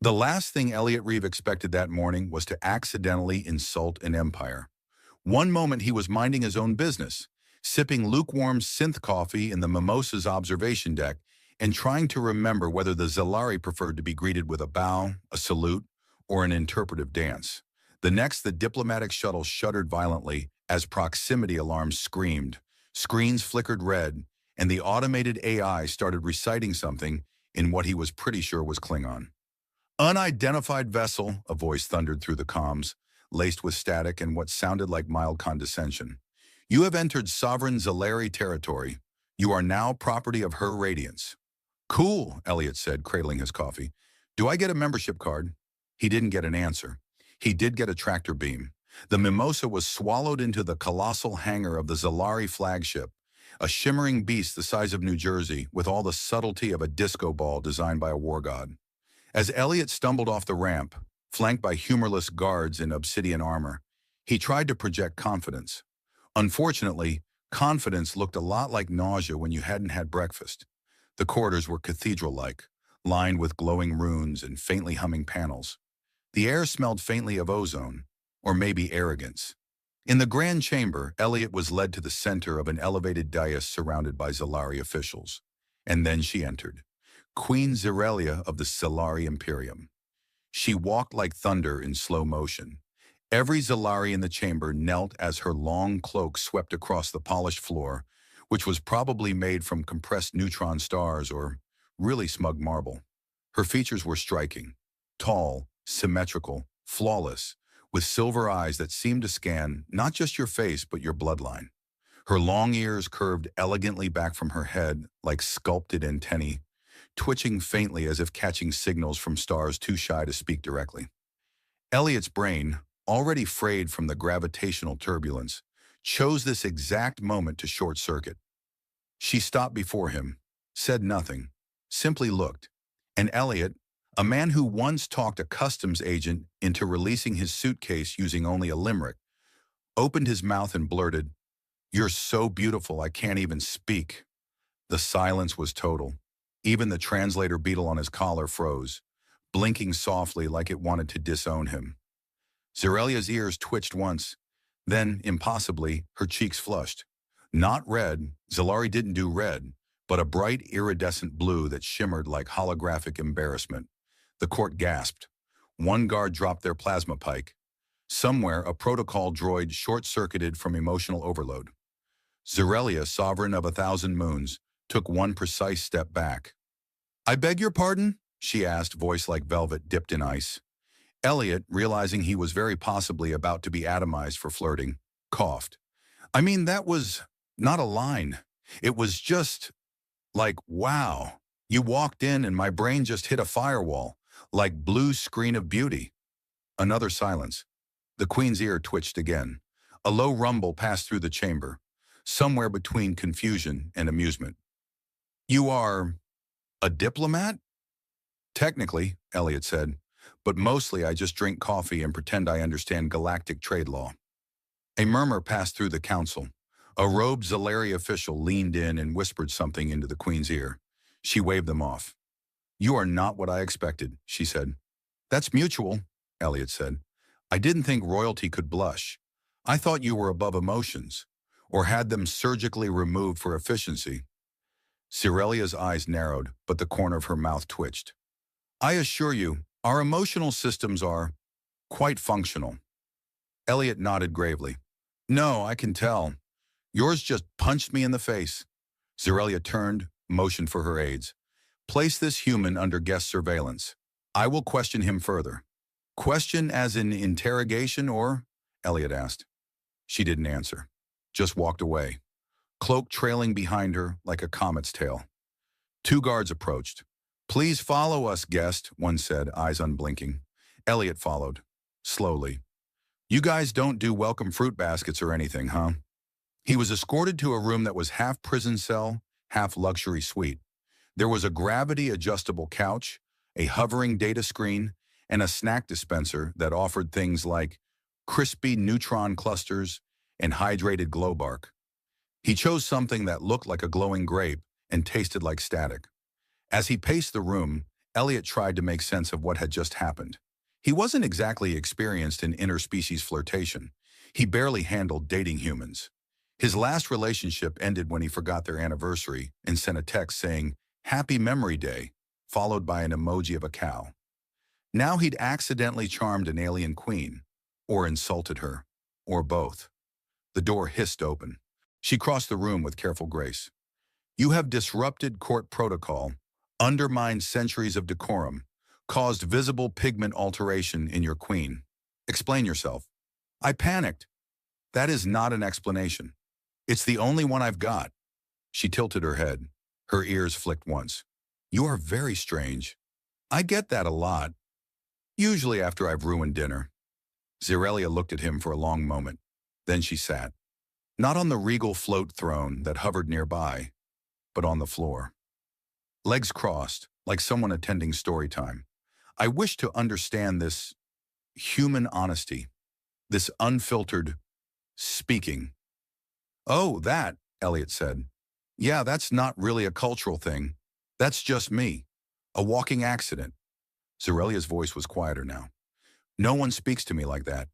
The last thing Elliot Reeve expected that morning was to accidentally insult an empire. One moment he was minding his own business, sipping lukewarm synth coffee in the Mimosa's observation deck and trying to remember whether the Zalari preferred to be greeted with a bow, a salute, or an interpretive dance. The next, the diplomatic shuttle shuddered violently as proximity alarms screamed, screens flickered red, and the automated AI started reciting something in what he was pretty sure was Klingon. Unidentified vessel, a voice thundered through the comms, laced with static and what sounded like mild condescension. You have entered sovereign Zalari territory. You are now property of her radiance. Cool, Elliot said, cradling his coffee. Do I get a membership card? He didn't get an answer. He did get a tractor beam. The Mimosa was swallowed into the colossal hangar of the Zalari flagship, a shimmering beast the size of New Jersey with all the subtlety of a disco ball designed by a war god. As Elliot stumbled off the ramp, flanked by humorless guards in obsidian armor, he tried to project confidence. Unfortunately, confidence looked a lot like nausea when you hadn't had breakfast. The corridors were cathedral-like, lined with glowing runes and faintly humming panels. The air smelled faintly of ozone, or maybe arrogance. In the grand chamber, Elliot was led to the center of an elevated dais surrounded by Zalari officials. And then she entered. Queen Zirelia of the Zalari Imperium. She walked like thunder in slow motion. Every Zalari in the chamber knelt as her long cloak swept across the polished floor, which was probably made from compressed neutron stars or really smug marble. Her features were striking, tall, symmetrical, flawless, with silver eyes that seemed to scan not just your face but your bloodline. Her long ears curved elegantly back from her head like sculpted antennae, twitching faintly as if catching signals from stars too shy to speak directly. Elliot's brain, already frayed from the gravitational turbulence, chose this exact moment to short-circuit. She stopped before him, said nothing, simply looked, and Elliot, a man who once talked a customs agent into releasing his suitcase using only a limerick, opened his mouth and blurted, "You're so beautiful I can't even speak." The silence was total. Even the translator beetle on his collar froze, blinking softly like it wanted to disown him. Zirelia's ears twitched once, then, impossibly, her cheeks flushed. Not red, Zalari didn't do red, but a bright iridescent blue that shimmered like holographic embarrassment. The court gasped. One guard dropped their plasma pike. Somewhere, a protocol droid short-circuited from emotional overload. Zirelia, sovereign of 1,000 moons, took one precise step back. "I beg your pardon?" she asked, voice like velvet dipped in ice. Elliot, realizing he was very possibly about to be atomized for flirting, coughed. "I mean, that was not a line. It was just like, wow. You walked in and my brain just hit a firewall, like blue screen of beauty." Another silence. The Queen's ear twitched again. A low rumble passed through the chamber, somewhere between confusion and amusement. "You are a diplomat?" "Technically," Elliot said, "but mostly I just drink coffee and pretend I understand galactic trade law." A murmur passed through the council. A robed Zalari official leaned in and whispered something into the Queen's ear. She waved them off. "You are not what I expected," she said. "That's mutual," Elliot said. "I didn't think royalty could blush. I thought you were above emotions, or had them surgically removed for efficiency." Zirelia's eyes narrowed, but the corner of her mouth twitched. "I assure you, our emotional systems are quite functional." Elliot nodded gravely. "No, I can tell. Yours just punched me in the face." Zirelia turned, motioned for her aides. "Place this human under guest surveillance. I will question him further." "Question as in interrogation or?" Elliot asked. She didn't answer, just walked away, cloak trailing behind her like a comet's tail. Two guards approached. "Please follow us, guest," one said, eyes unblinking. Elliot followed, slowly. "You guys don't do welcome fruit baskets or anything, huh?" He was escorted to a room that was half prison cell, half luxury suite. There was a gravity-adjustable couch, a hovering data screen, and a snack dispenser that offered things like crispy neutron clusters and hydrated glow bark. He chose something that looked like a glowing grape and tasted like static. As he paced the room, Elliot tried to make sense of what had just happened. He wasn't exactly experienced in interspecies flirtation. He barely handled dating humans. His last relationship ended when he forgot their anniversary and sent a text saying, "Happy Memory Day," followed by an emoji of a cow. Now he'd accidentally charmed an alien queen, or insulted her, or both. The door hissed open. She crossed the room with careful grace. "You have disrupted court protocol, undermined centuries of decorum, caused visible pigment alteration in your queen. Explain yourself." I panicked. "That is not an explanation. It's the only one I've got." She tilted her head. Her ears flicked once. "You are very strange. I get that a lot. Usually after I've ruined dinner." Zerelia looked at him for a long moment. Then she sat. Not on the regal float throne that hovered nearby, but on the floor. Legs crossed, like someone attending story time. "I wish to understand this human honesty, this unfiltered speaking." "Oh, that," Elliot said. "Yeah, that's not really a cultural thing. That's just me. A walking accident." Zerelia's voice was quieter now. "No one speaks to me like that.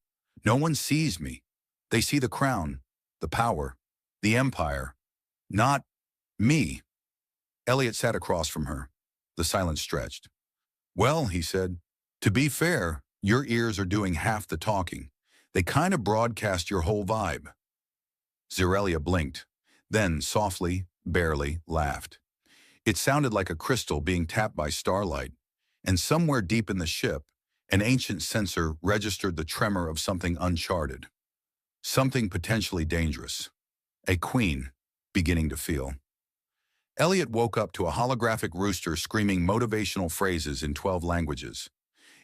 No one sees me. They see the crown, the power, the empire. Not me." Elliot sat across from her. The silence stretched. "Well," he said, "to be fair, your ears are doing half the talking. They kind of broadcast your whole vibe." Zerelia blinked, then softly, barely, laughed. It sounded like a crystal being tapped by starlight, and somewhere deep in the ship, an ancient sensor registered the tremor of something uncharted. Something potentially dangerous. A queen beginning to feel. Elliot woke up to a holographic rooster screaming motivational phrases in 12 languages.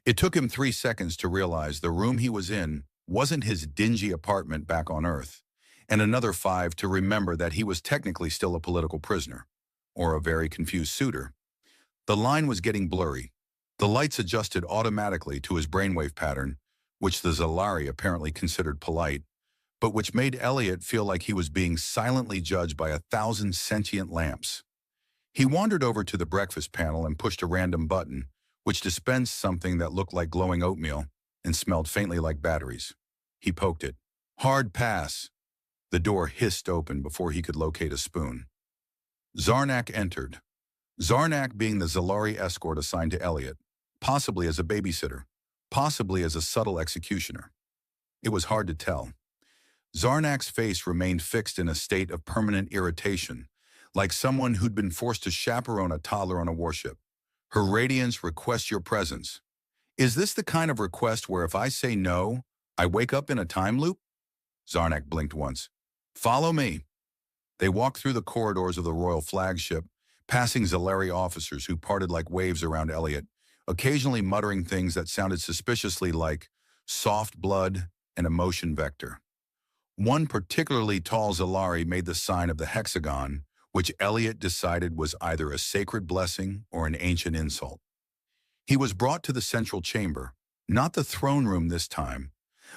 It took him 3 seconds to realize the room he was in wasn't his dingy apartment back on Earth, and another 5 to remember that he was technically still a political prisoner, or a very confused suitor. The line was getting blurry. The lights adjusted automatically to his brainwave pattern, which the Zalari apparently considered polite, but which made Elliot feel like he was being silently judged by 1,000 sentient lamps. He wandered over to the breakfast panel and pushed a random button, which dispensed something that looked like glowing oatmeal and smelled faintly like batteries. He poked it. "Hard pass." The door hissed open before he could locate a spoon. Zarnak entered. Zarnak being the Zalari escort assigned to Elliot, possibly as a babysitter, possibly as a subtle executioner. It was hard to tell. Zarnak's face remained fixed in a state of permanent irritation, like someone who'd been forced to chaperone a toddler on a warship. Her radiance requests your presence. Is this the kind of request where if I say no, I wake up in a time loop? Zarnak blinked once. "Follow me." They walked through the corridors of the royal flagship, passing Zalari officers who parted like waves around Elliot, occasionally muttering things that sounded suspiciously like soft blood and emotion vector. One particularly tall Zalari made the sign of the hexagon, which Elliot decided was either a sacred blessing or an ancient insult. He was brought to the central chamber, not the throne room this time,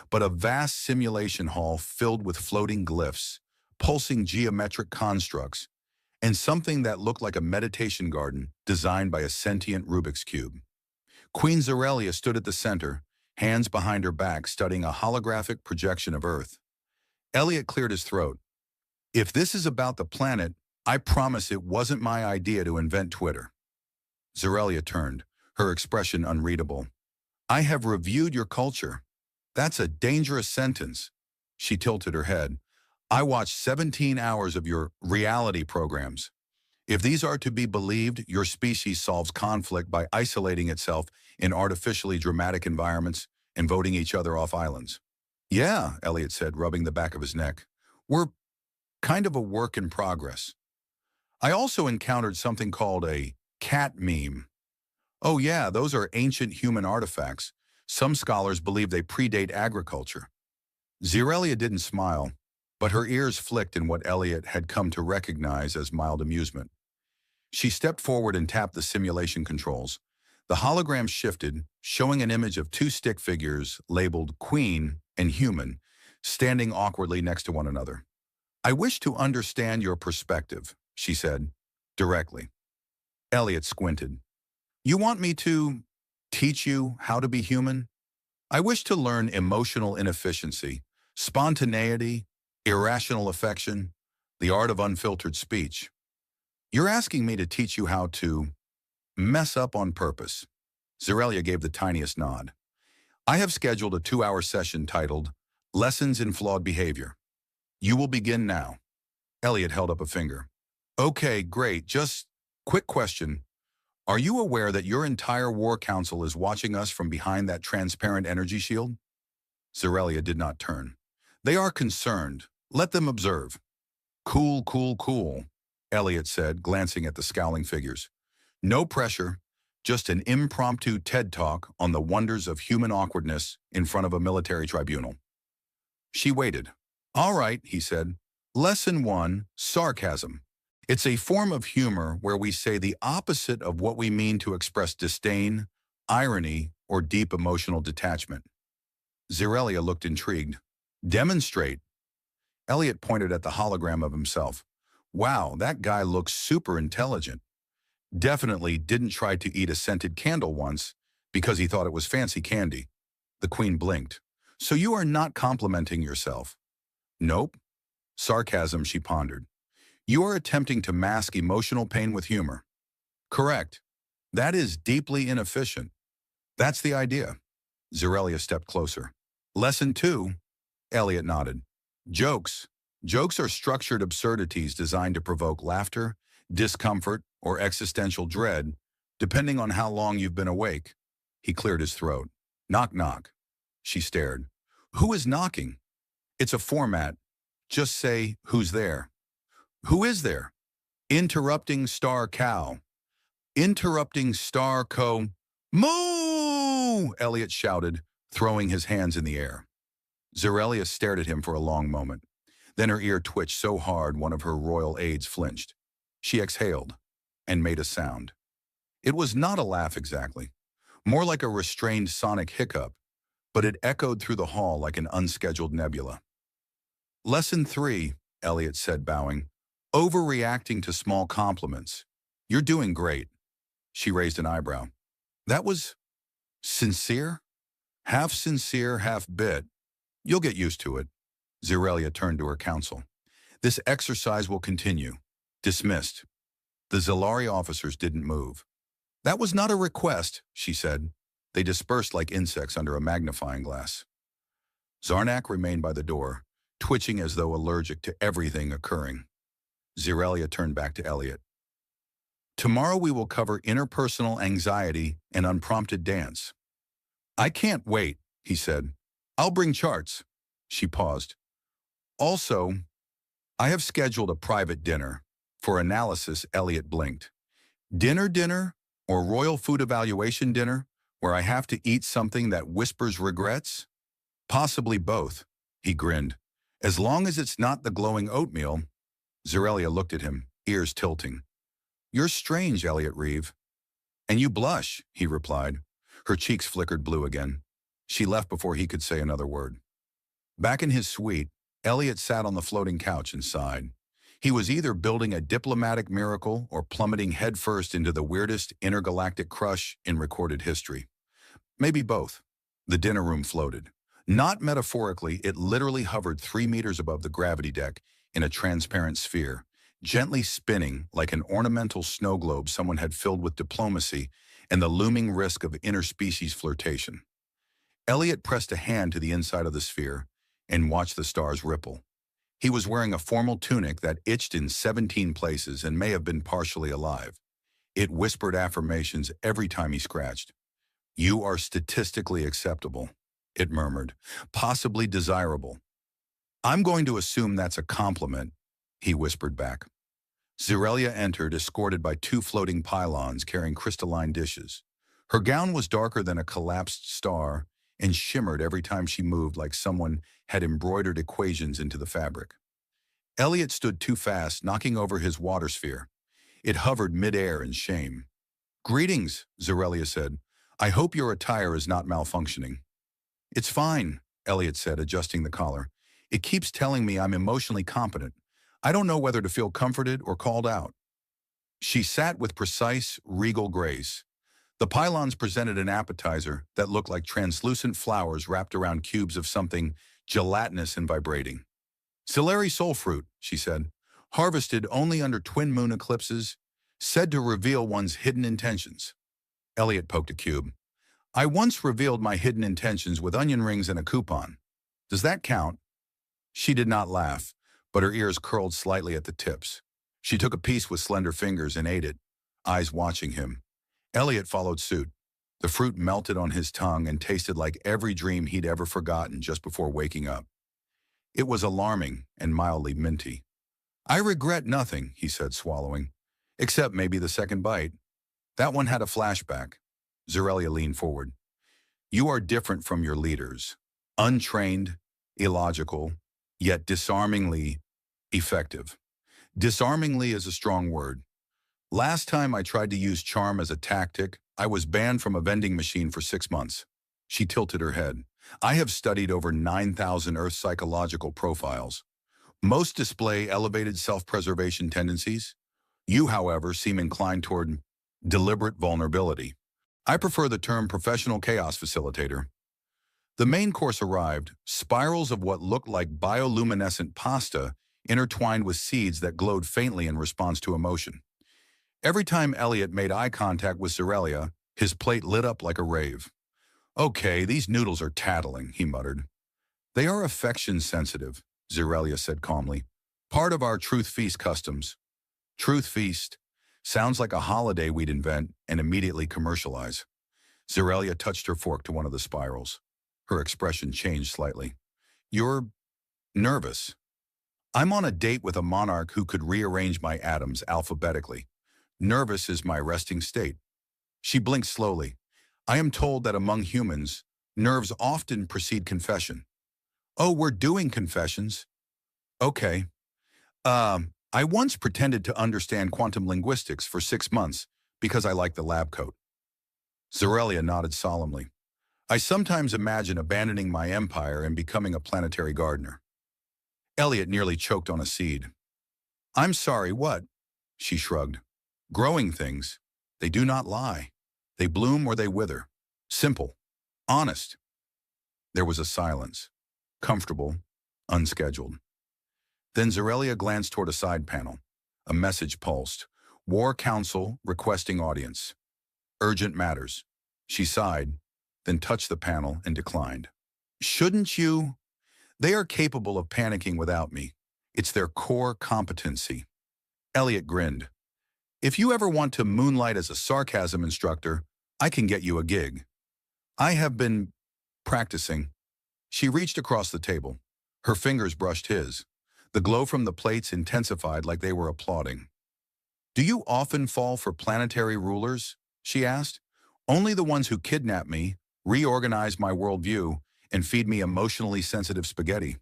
but a vast simulation hall filled with floating glyphs, pulsing geometric constructs, and something that looked like a meditation garden designed by a sentient Rubik's Cube. Queen Zerelia stood at the center, hands behind her back studying a holographic projection of Earth. Elliot cleared his throat. "If this is about the planet, I promise it wasn't my idea to invent Twitter." Zerelia turned, her expression unreadable. "I have reviewed your culture." "That's a dangerous sentence." She tilted her head. "I watched 17 hours of your reality programs. If these are to be believed, your species solves conflict by isolating itself in artificially dramatic environments and voting each other off islands." "Yeah," Elliot said, rubbing the back of his neck. "We're kind of a work in progress." "I also encountered something called a cat meme." "Oh yeah, those are ancient human artifacts. Some scholars believe they predate agriculture." Zerelia didn't smile, but her ears flicked in what Elliot had come to recognize as mild amusement. She stepped forward and tapped the simulation controls. The hologram shifted, showing an image of 2 stick figures labeled Queen and Human, standing awkwardly next to one another. "I wish to understand your perspective," she said, directly. Elliot squinted. You want me to teach you how to be human? I wish to learn emotional inefficiency, spontaneity, irrational affection, the art of unfiltered speech. You're asking me to teach you how to mess up on purpose. Zerelia gave the tiniest nod. I have scheduled a 2-hour session titled Lessons in Flawed Behavior. You will begin now. Elliot held up a finger. Okay, great. Just quick question. Are you aware that your entire war council is watching us from behind that transparent energy shield? Zerelia did not turn. They are concerned. Let them observe. Cool, cool, cool, Elliot said, glancing at the scowling figures. No pressure, just an impromptu TED Talk on the wonders of human awkwardness in front of a military tribunal. She waited. All right, he said. Lesson 1, sarcasm. It's a form of humor where we say the opposite of what we mean to express disdain, irony, or deep emotional detachment. Zerelia looked intrigued. Demonstrate. Elliot pointed at the hologram of himself. Wow, that guy looks super intelligent. Definitely didn't try to eat a scented candle once because he thought it was fancy candy. The Queen blinked. So you are not complimenting yourself? Nope. Sarcasm, she pondered. You are attempting to mask emotional pain with humor. Correct. That is deeply inefficient. That's the idea. Zerelia stepped closer. Lesson 2. Elliot nodded. Jokes. Jokes are structured absurdities designed to provoke laughter, discomfort, or existential dread, depending on how long you've been awake. He cleared his throat. Knock, knock. She stared. Who is knocking? It's a format. Just say, who's there? Who is there? Interrupting star cow. Interrupting star co. Moo! Elliot shouted, throwing his hands in the air. Zerelia stared at him for a long moment. Then her ear twitched so hard one of her royal aides flinched. She exhaled and made a sound. It was not a laugh exactly, more like a restrained sonic hiccup, but it echoed through the hall like an unscheduled nebula. Lesson 3, Elliot said, bowing. Overreacting to small compliments. You're doing great. She raised an eyebrow. That was sincere? Half sincere, half bit. You'll get used to it. Zerelia turned to her counsel. This exercise will continue. Dismissed. The Zalari officers didn't move. That was not a request, she said. They dispersed like insects under a magnifying glass. Zarnak remained by the door, twitching as though allergic to everything occurring. Zerelia turned back to Elliot. Tomorrow we will cover interpersonal anxiety and unprompted dance. I can't wait, he said. I'll bring charts. She paused. Also, I have scheduled a private dinner. For analysis, Elliot blinked. Dinner or royal food evaluation dinner where I have to eat something that whispers regrets? Possibly both, he grinned. As long as it's not the glowing oatmeal. Zerelia looked at him, ears tilting. You're strange, Elliot Reeve. And you blush, he replied. Her cheeks flickered blue again. She left before he could say another word. Back in his suite, Elliot sat on the floating couch and sighed. He was either building a diplomatic miracle or plummeting headfirst into the weirdest intergalactic crush in recorded history. Maybe both. The dinner room floated. Not metaphorically, it literally hovered 3 meters above the gravity deck in a transparent sphere, gently spinning like an ornamental snow globe someone had filled with diplomacy and the looming risk of interspecies flirtation. Elliot pressed a hand to the inside of the sphere and watched the stars ripple. He was wearing a formal tunic that itched in 17 places and may have been partially alive. It whispered affirmations every time he scratched. You are statistically acceptable, it murmured, possibly desirable. I'm going to assume that's a compliment, he whispered back. Zerelia entered, escorted by 2 floating pylons carrying crystalline dishes. Her gown was darker than a collapsed star and shimmered every time she moved like someone had embroidered equations into the fabric. Elliot stood too fast, knocking over his water sphere. It hovered midair in shame. Greetings, Zerelia said. I hope your attire is not malfunctioning. It's fine, Elliot said, adjusting the collar. It keeps telling me I'm emotionally competent. I don't know whether to feel comforted or called out. She sat with precise, regal grace. The pylons presented an appetizer that looked like translucent flowers wrapped around cubes of something gelatinous and vibrating. Celery soul fruit, she said, harvested only under twin moon eclipses, said to reveal one's hidden intentions. Elliot poked a cube. I once revealed my hidden intentions with onion rings and a coupon. Does that count? She did not laugh, but her ears curled slightly at the tips. She took a piece with slender fingers and ate it, eyes watching him. Elliot followed suit. The fruit melted on his tongue and tasted like every dream he'd ever forgotten just before waking up. It was alarming and mildly minty. I regret nothing, he said, swallowing, except maybe the second bite. That one had a flashback. Zerelia leaned forward. You are different from your leaders. Untrained, illogical, yet disarmingly effective. Disarmingly is a strong word. Last time I tried to use charm as a tactic, I was banned from a vending machine for 6 months. She tilted her head. I have studied over 9,000 Earth psychological profiles. Most display elevated self-preservation tendencies. You, however, seem inclined toward deliberate vulnerability. I prefer the term professional chaos facilitator. The main course arrived, spirals of what looked like bioluminescent pasta intertwined with seeds that glowed faintly in response to emotion. Every time Elliot made eye contact with Zerelia, his plate lit up like a rave. Okay, these noodles are tattling, he muttered. They are affection-sensitive, Zerelia said calmly. Part of our Truth Feast customs. Truth Feast sounds like a holiday we'd invent and immediately commercialize. Zerelia touched her fork to one of the spirals. Her expression changed slightly. You're nervous. I'm on a date with a monarch who could rearrange my atoms alphabetically. Nervous is my resting state. She blinked slowly. I am told that among humans, nerves often precede confession. Oh, we're doing confessions. Okay. I once pretended to understand quantum linguistics for 6 months because I liked the lab coat. Zerelia nodded solemnly. I sometimes imagine abandoning my empire and becoming a planetary gardener. Elliot nearly choked on a seed. I'm sorry, what? She shrugged. Growing things. They do not lie. They bloom or they wither. Simple. Honest. There was a silence. Comfortable. Unscheduled. Then Zerelia glanced toward a side panel. A message pulsed. War Council requesting audience. Urgent matters. She sighed, then touched the panel and declined. Shouldn't you? They are capable of panicking without me. It's their core competency. Elliot grinned. If you ever want to moonlight as a sarcasm instructor, I can get you a gig. I have been practicing. She reached across the table. Her fingers brushed his. The glow from the plates intensified like they were applauding. Do you often fall for planetary rulers? She asked. Only the ones who kidnap me, reorganize my worldview, and feed me emotionally sensitive spaghetti.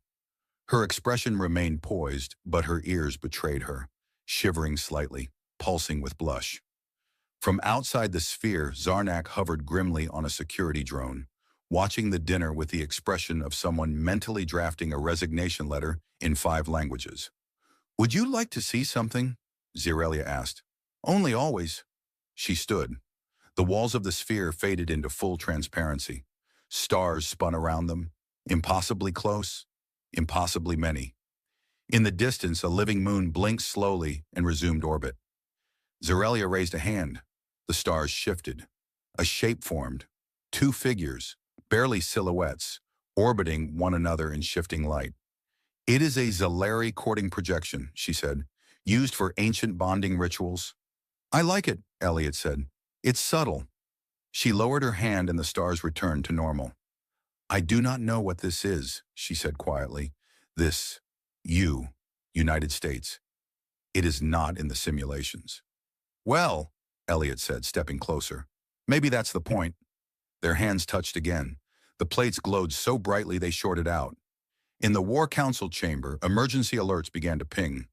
Her expression remained poised, but her ears betrayed her, shivering slightly, pulsing with blush. From outside the sphere, Zarnak hovered grimly on a security drone, watching the dinner with the expression of someone mentally drafting a resignation letter in 5 languages. Would you like to see something? Zerelia asked. Only always. She stood. The walls of the sphere faded into full transparency. Stars spun around them, impossibly close, impossibly many. In the distance, a living moon blinked slowly and resumed orbit. Zerelia raised a hand. The stars shifted. A shape formed. 2 figures, barely silhouettes, orbiting one another in shifting light. It is a Zeleri courting projection, she said, used for ancient bonding rituals. I like it, Elliot said. It's subtle. She lowered her hand and the stars returned to normal. I do not know what this is, she said quietly. This, United States. It is not in the simulations. Well, Elliot said, stepping closer. Maybe that's the point. Their hands touched again. The plates glowed so brightly they shorted out. In the War Council chamber, emergency alerts began to ping.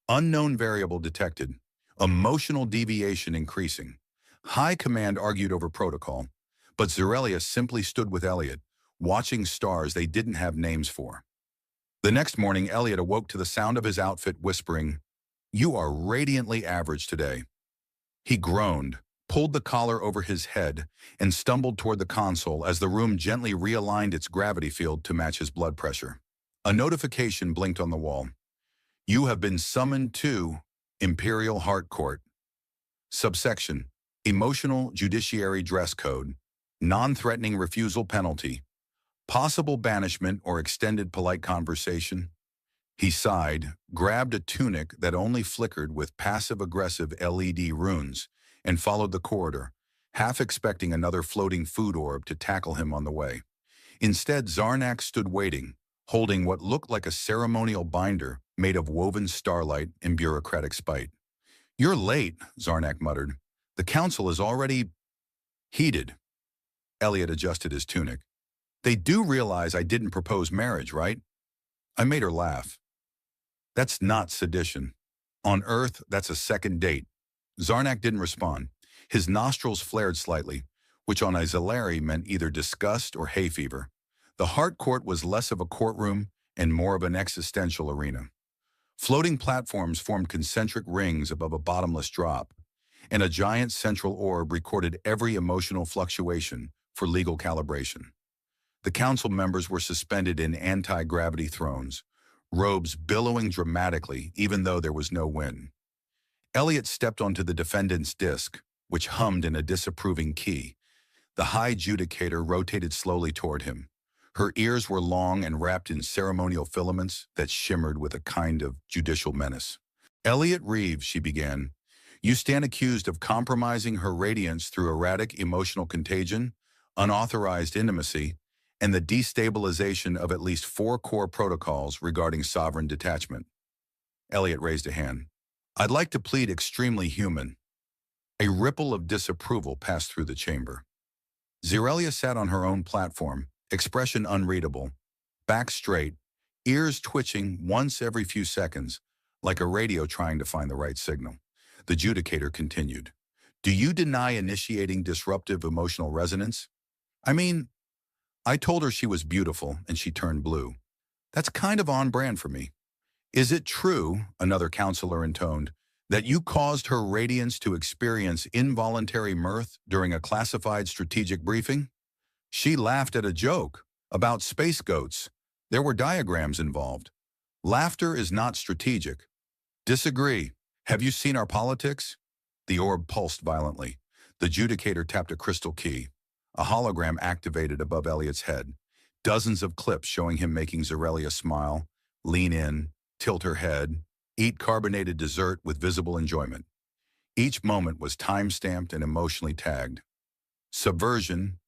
Unknown variable detected. Emotional deviation increasing. High command argued over protocol, but Zerelia simply stood with Elliot, watching stars they didn't have names for. The next morning, Elliot awoke to the sound of his outfit whispering, "You are radiantly average today." He groaned, pulled the collar over his head, and stumbled toward the console as the room gently realigned its gravity field to match his blood pressure. A notification blinked on the wall. You have been summoned to Imperial Heart Court. Subsection: Emotional Judiciary Dress Code. Non-threatening refusal penalty. Possible banishment or extended polite conversation. He sighed, grabbed a tunic that only flickered with passive-aggressive LED runes, and followed the corridor, half expecting another floating food orb to tackle him on the way. Instead, Zarnak stood waiting, holding what looked like a ceremonial binder made of woven starlight and bureaucratic spite. You're late, Zarnak muttered. The council is already heated. Elliot adjusted his tunic. They do realize I didn't propose marriage, right? I made her laugh. That's not sedition. On Earth, that's a second date. Zarnak didn't respond. His nostrils flared slightly, which on Isolari meant either disgust or hay fever. The Heart Court was less of a courtroom and more of an existential arena. Floating platforms formed concentric rings above a bottomless drop, and a giant central orb recorded every emotional fluctuation for legal calibration. The council members were suspended in anti-gravity thrones, robes billowing dramatically even though there was no wind. Elliot stepped onto the defendant's disc, which hummed in a disapproving key. The high judicator rotated slowly toward him. Her ears were long and wrapped in ceremonial filaments that shimmered with a kind of judicial menace. Elliot Reeves, she began, you stand accused of compromising her radiance through erratic emotional contagion, unauthorized intimacy, and the destabilization of at least 4 core protocols regarding sovereign detachment. Elliot raised a hand. I'd like to plead extremely human. A ripple of disapproval passed through the chamber. Zirelia sat on her own platform, expression unreadable, back straight, ears twitching once every few seconds, like a radio trying to find the right signal. The judicator continued. Do you deny initiating disruptive emotional resonance? I mean, I told her she was beautiful, and she turned blue. That's kind of on brand for me. Is it true, another counselor intoned, that you caused her radiance to experience involuntary mirth during a classified strategic briefing? She laughed at a joke about space goats. There were diagrams involved. Laughter is not strategic. Disagree. Have you seen our politics? The orb pulsed violently. The judicator tapped a crystal key. A hologram activated above Elliot's head. Dozens of clips showing him making Zirelia smile, lean in, tilt her head, eat carbonated dessert with visible enjoyment. Each moment was time-stamped and emotionally tagged. Subversion,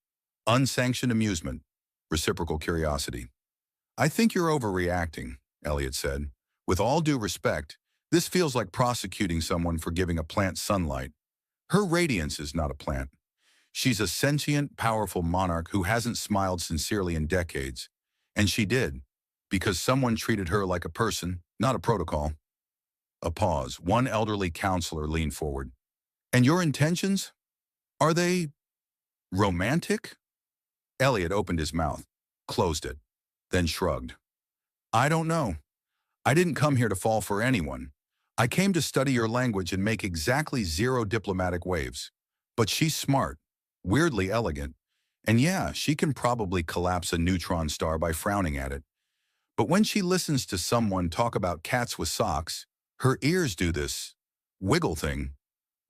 unsanctioned amusement, reciprocal curiosity. I think you're overreacting, Elliot said. With all due respect, this feels like prosecuting someone for giving a plant sunlight. Her radiance is not a plant. She's a sentient, powerful monarch who hasn't smiled sincerely in decades. And she did, because someone treated her like a person, not a protocol. A pause. One elderly counselor leaned forward. And your intentions? Are they romantic? Elliot opened his mouth, closed it, then shrugged. I don't know. I didn't come here to fall for anyone. I came to study your language and make exactly 0 diplomatic waves. But she's smart. Weirdly elegant, and yeah, she can probably collapse a neutron star by frowning at it. But when she listens to someone talk about cats with socks, her ears do this wiggle thing.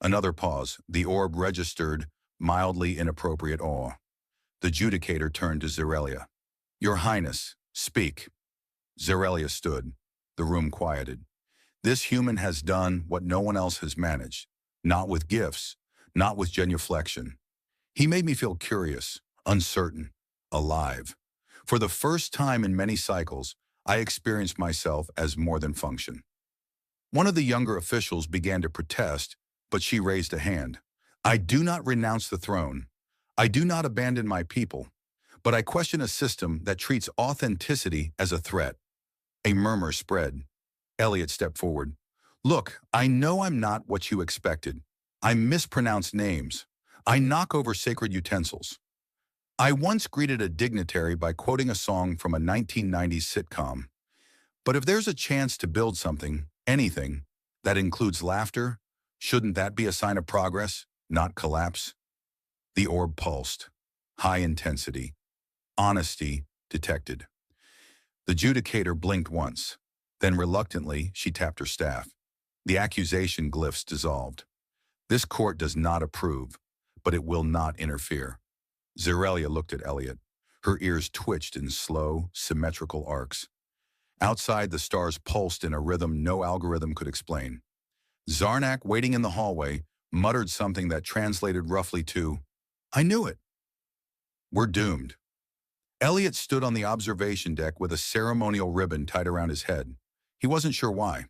Another pause. The orb registered mildly inappropriate awe. The judicator turned to Zirelia. Your Highness, speak. Zirelia stood. The room quieted. This human has done what no one else has managed. Not with gifts, not with genuflection. He made me feel curious, uncertain, alive. For the first time in many cycles, I experienced myself as more than function. One of the younger officials began to protest, but she raised a hand. I do not renounce the throne. I do not abandon my people, but I question a system that treats authenticity as a threat. A murmur spread. Elliot stepped forward. Look, I know I'm not what you expected. I mispronounce names. I knock over sacred utensils. I once greeted a dignitary by quoting a song from a 1990s sitcom. But if there's a chance to build something, anything, that includes laughter, shouldn't that be a sign of progress, not collapse. The orb pulsed. High intensity. Honesty detected. The judicator blinked once. Then reluctantly, she tapped her staff. The accusation glyphs dissolved. This court does not approve, but it will not interfere. Zerelia looked at Elliot. Her ears twitched in slow, symmetrical arcs. Outside, the stars pulsed in a rhythm no algorithm could explain. Zarnak, waiting in the hallway, muttered something that translated roughly to, "I knew it." "We're doomed." Elliot stood on the observation deck with a ceremonial ribbon tied around his head. He wasn't sure why.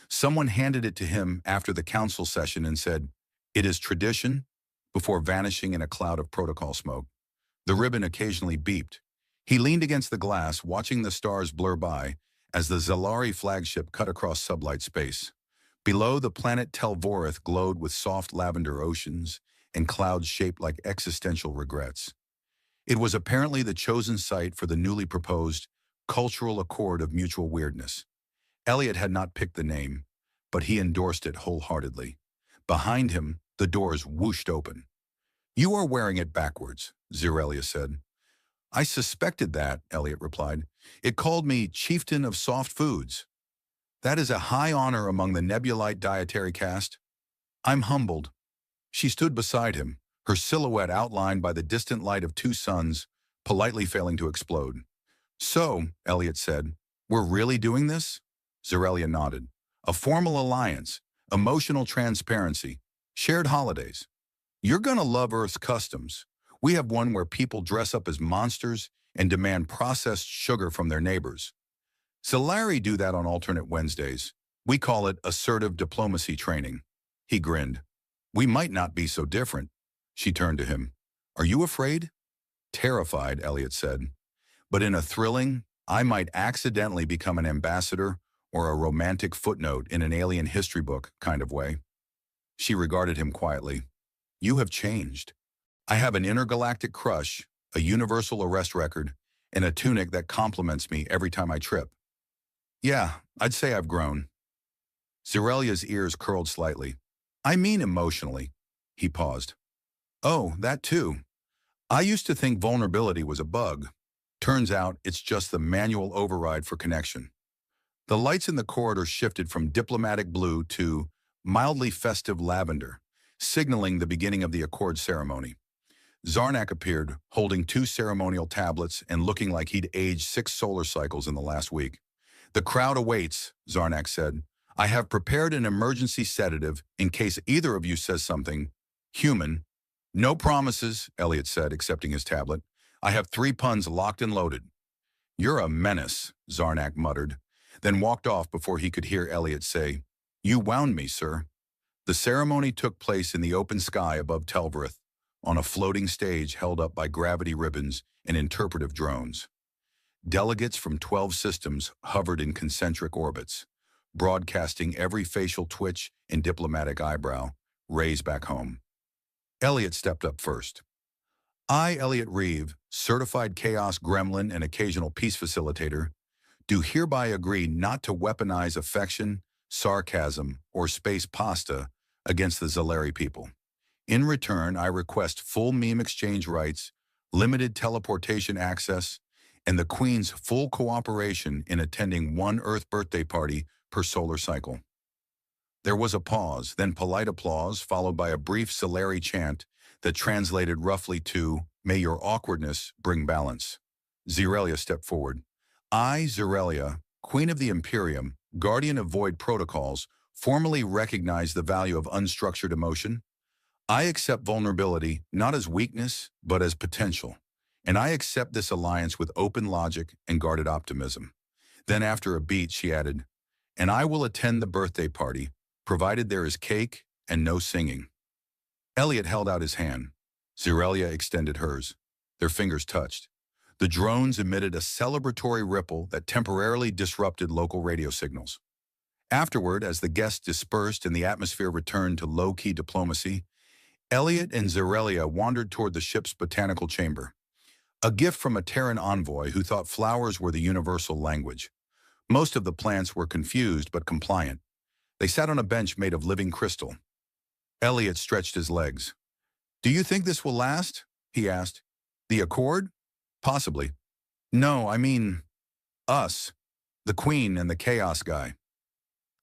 Someone handed it to him after the council session and said, "It is tradition," before vanishing in a cloud of protocol smoke. The ribbon occasionally beeped. He leaned against the glass, watching the stars blur by as the Zalari flagship cut across sublight space. Below, the planet Telvorith glowed with soft lavender oceans and clouds shaped like existential regrets. It was apparently the chosen site for the newly proposed Cultural Accord of Mutual Weirdness. Elliot had not picked the name, but he endorsed it wholeheartedly. Behind him, the doors whooshed open. "You are wearing it backwards," Zerelia said. "I suspected that," Elliot replied. "It called me Chieftain of Soft Foods. That is a high honor among the Nebulite dietary caste. I'm humbled." She stood beside him, her silhouette outlined by the distant light of two suns, politely failing to explode. "So," Elliot said, "we're really doing this?" Zerelia nodded. "A formal alliance, emotional transparency, shared holidays. You're gonna love Earth's customs. We have one where people dress up as monsters and demand processed sugar from their neighbors. Solari do that on alternate Wednesdays. We call it assertive diplomacy training." He grinned. "We might not be so different." She turned to him. "Are you afraid?" "Terrified," Elliot said. "But in a thrilling, I might accidentally become an ambassador or a romantic footnote in an alien history book kind of way." She regarded him quietly. "You have changed. I have an intergalactic crush, a universal arrest record, and a tunic that compliments me every time I trip. Yeah, I'd say I've grown." Zerelia's ears curled slightly. "I mean emotionally." He paused. "Oh, that too. I used to think vulnerability was a bug. Turns out it's just the manual override for connection." The lights in the corridor shifted from diplomatic blue to mildly festive lavender, signaling the beginning of the accord ceremony. Zarnak appeared, holding two ceremonial tablets and looking like he'd aged 6 solar cycles in the last week. "The crowd awaits," Zarnak said. "I have prepared an emergency sedative in case either of you says something human." "No promises," Elliot said, accepting his tablet. "I have 3 puns locked and loaded." "You're a menace," Zarnak muttered, then walked off before he could hear Elliot say, "You wound me, sir." The ceremony took place in the open sky above Telvorith, on a floating stage held up by gravity ribbons and interpretive drones. Delegates from 12 systems hovered in concentric orbits, broadcasting every facial twitch and diplomatic eyebrow, raised back home. Elliot stepped up first. "I, Elliot Reeve, certified chaos gremlin and occasional peace facilitator, do hereby agree not to weaponize affection, sarcasm, or space pasta against the Zalari people. In return, I request full meme exchange rights, limited teleportation access, and the Queen's full cooperation in attending one Earth birthday party per solar cycle." There was a pause, then polite applause, followed by a brief Solari chant that translated roughly to, "May your awkwardness bring balance." Zerelia stepped forward. "I, Zerelia, Queen of the Imperium, Guardian of Void Protocols, formally recognize the value of unstructured emotion. I accept vulnerability not as weakness, but as potential. And I accept this alliance with open logic and guarded optimism." Then after a beat, she added, "And I will attend the birthday party, provided there is cake and no singing." Elliot held out his hand. Zerelia extended hers. Their fingers touched. The drones emitted a celebratory ripple that temporarily disrupted local radio signals. Afterward, as the guests dispersed and the atmosphere returned to low-key diplomacy, Elliot and Zerelia wandered toward the ship's botanical chamber. A gift from a Terran envoy who thought flowers were the universal language. Most of the plants were confused but compliant. They sat on a bench made of living crystal. Elliot stretched his legs. Do you think this will last? He asked. The Accord? Possibly. No, I mean, us. The Queen and the Chaos guy.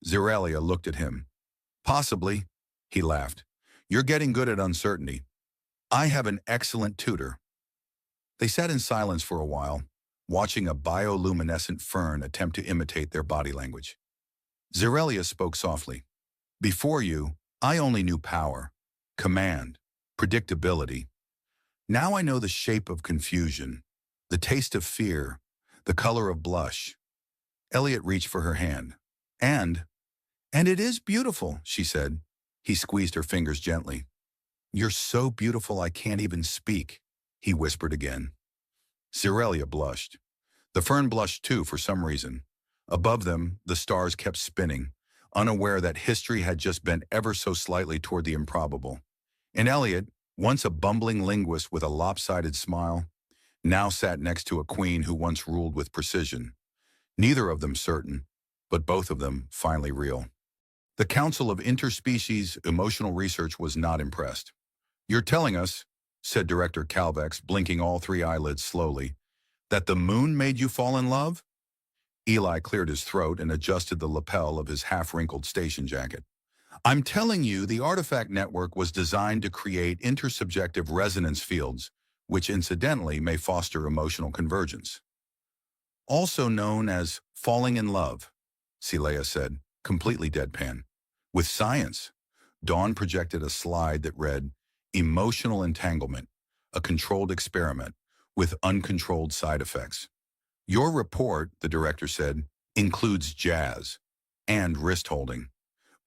Zerelia looked at him. Possibly, he laughed. You're getting good at uncertainty. I have an excellent tutor. They sat in silence for a while, watching a bioluminescent fern attempt to imitate their body language. Zerelia spoke softly. Before you, I only knew power, command, predictability. Now I know the shape of confusion, the taste of fear, the color of blush. Elliot reached for her hand. And it is beautiful, she said. He squeezed her fingers gently. You're so beautiful I can't even speak, he whispered again. Zerelia blushed. The fern blushed too for some reason. Above them, the stars kept spinning, unaware that history had just bent ever so slightly toward the improbable. And Elliot, once a bumbling linguist with a lopsided smile, now sat next to a queen who once ruled with precision. Neither of them certain, but both of them finally real. The Council of Interspecies Emotional Research was not impressed. You're telling us, said Director Calvex, blinking all three eyelids slowly, that the moon made you fall in love? Eli cleared his throat and adjusted the lapel of his half-wrinkled station jacket. I'm telling you, the artifact network was designed to create intersubjective resonance fields, which incidentally may foster emotional convergence. Also known as falling in love, Celea said, completely deadpan. With science, Dawn projected a slide that read, Emotional entanglement, a controlled experiment, with uncontrolled side effects. Your report, the director said, includes jazz and wrist holding.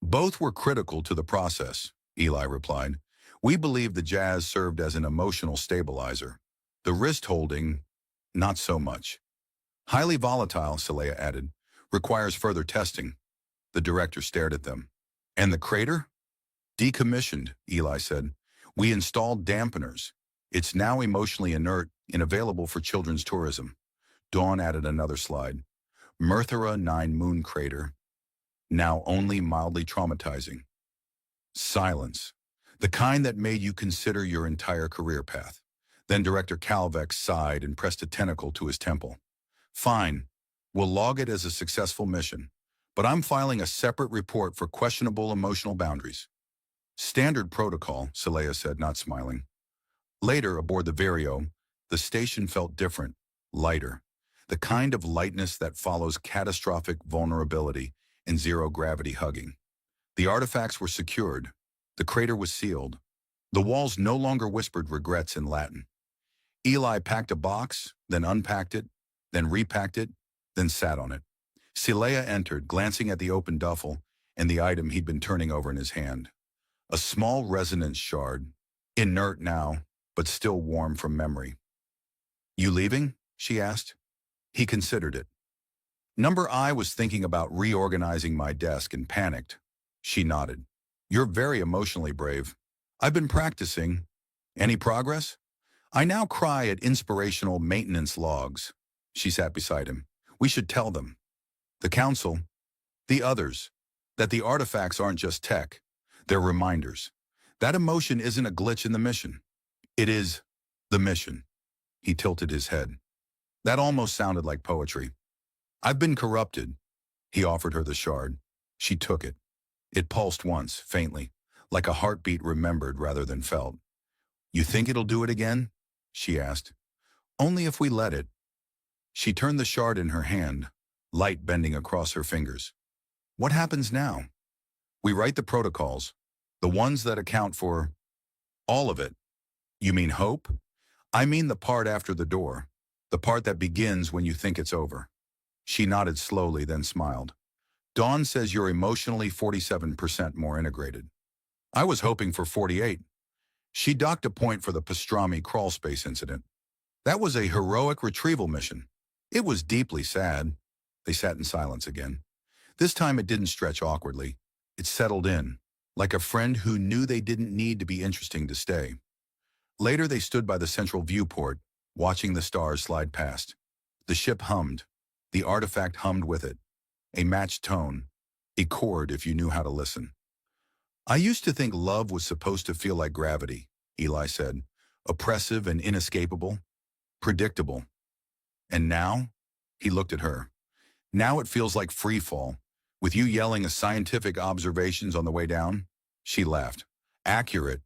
Both were critical to the process, Eli replied. We believe the jazz served as an emotional stabilizer. The wrist holding, not so much. Highly volatile, Celea added, requires further testing. The director stared at them. And the crater? Decommissioned, Eli said. We installed dampeners. It's now emotionally inert and available for children's tourism. Dawn added another slide. Merthera 9 moon crater. Now only mildly traumatizing. Silence. The kind that made you consider your entire career path. Then Director Calvex sighed and pressed a tentacle to his temple. Fine. We'll log it as a successful mission. But I'm filing a separate report for questionable emotional boundaries. Standard protocol, Celea said, not smiling. Later, aboard the Vario, the station felt different, lighter. The kind of lightness that follows catastrophic vulnerability and zero-gravity hugging. The artifacts were secured. The crater was sealed. The walls no longer whispered regrets in Latin. Eli packed a box, then unpacked it, then repacked it, then sat on it. Celea entered, glancing at the open duffel and the item he'd been turning over in his hand. A small resonance shard, inert now, but still warm from memory. You leaving? She asked. He considered it. Number I was thinking about reorganizing my desk and panicked. She nodded. You're very emotionally brave. I've been practicing. Any progress? I now cry at inspirational maintenance logs. She sat beside him. We should tell them. The council, the others, that the artifacts aren't just tech. They're reminders. That emotion isn't a glitch in the mission. It is the mission. He tilted his head. That almost sounded like poetry. I've been corrupted. He offered her the shard. She took it. It pulsed once, faintly, like a heartbeat remembered rather than felt. You think it'll do it again? She asked. Only if we let it. She turned the shard in her hand, light bending across her fingers. What happens now? We write the protocols, the ones that account for all of it. You mean hope? I mean the part after the door, the part that begins when you think it's over. She nodded slowly, then smiled. Dawn says you're emotionally 47% more integrated. I was hoping for 48. She docked a point for the pastrami crawl space incident. That was a heroic retrieval mission. It was deeply sad. They sat in silence again. This time it didn't stretch awkwardly. It settled in, like a friend who knew they didn't need to be interesting to stay. Later they stood by the central viewport, watching the stars slide past. The ship hummed. The artifact hummed with it. A matched tone, a chord if you knew how to listen. I used to think love was supposed to feel like gravity, Eli said. Oppressive and inescapable. Predictable. And now? He looked at her. Now it feels like free fall. With you yelling a scientific observations on the way down? She laughed. Accurate.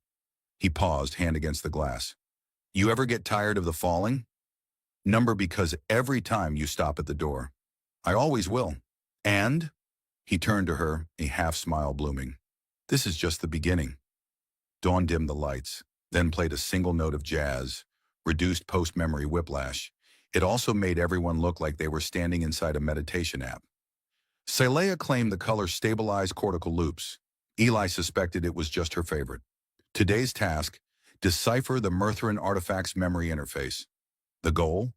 He paused, hand against the glass. You ever get tired of the falling? Number because every time you stop at the door. I always will. And? He turned to her, a half-smile blooming. This is just the beginning. Dawn dimmed the lights, then played a single note of jazz, reduced post-memory whiplash. It also made everyone look like they were standing inside a meditation app. Saleha claimed the color stabilized cortical loops. Eli suspected it was just her favorite. Today's task, decipher the Myrthian artifact's memory interface. The goal?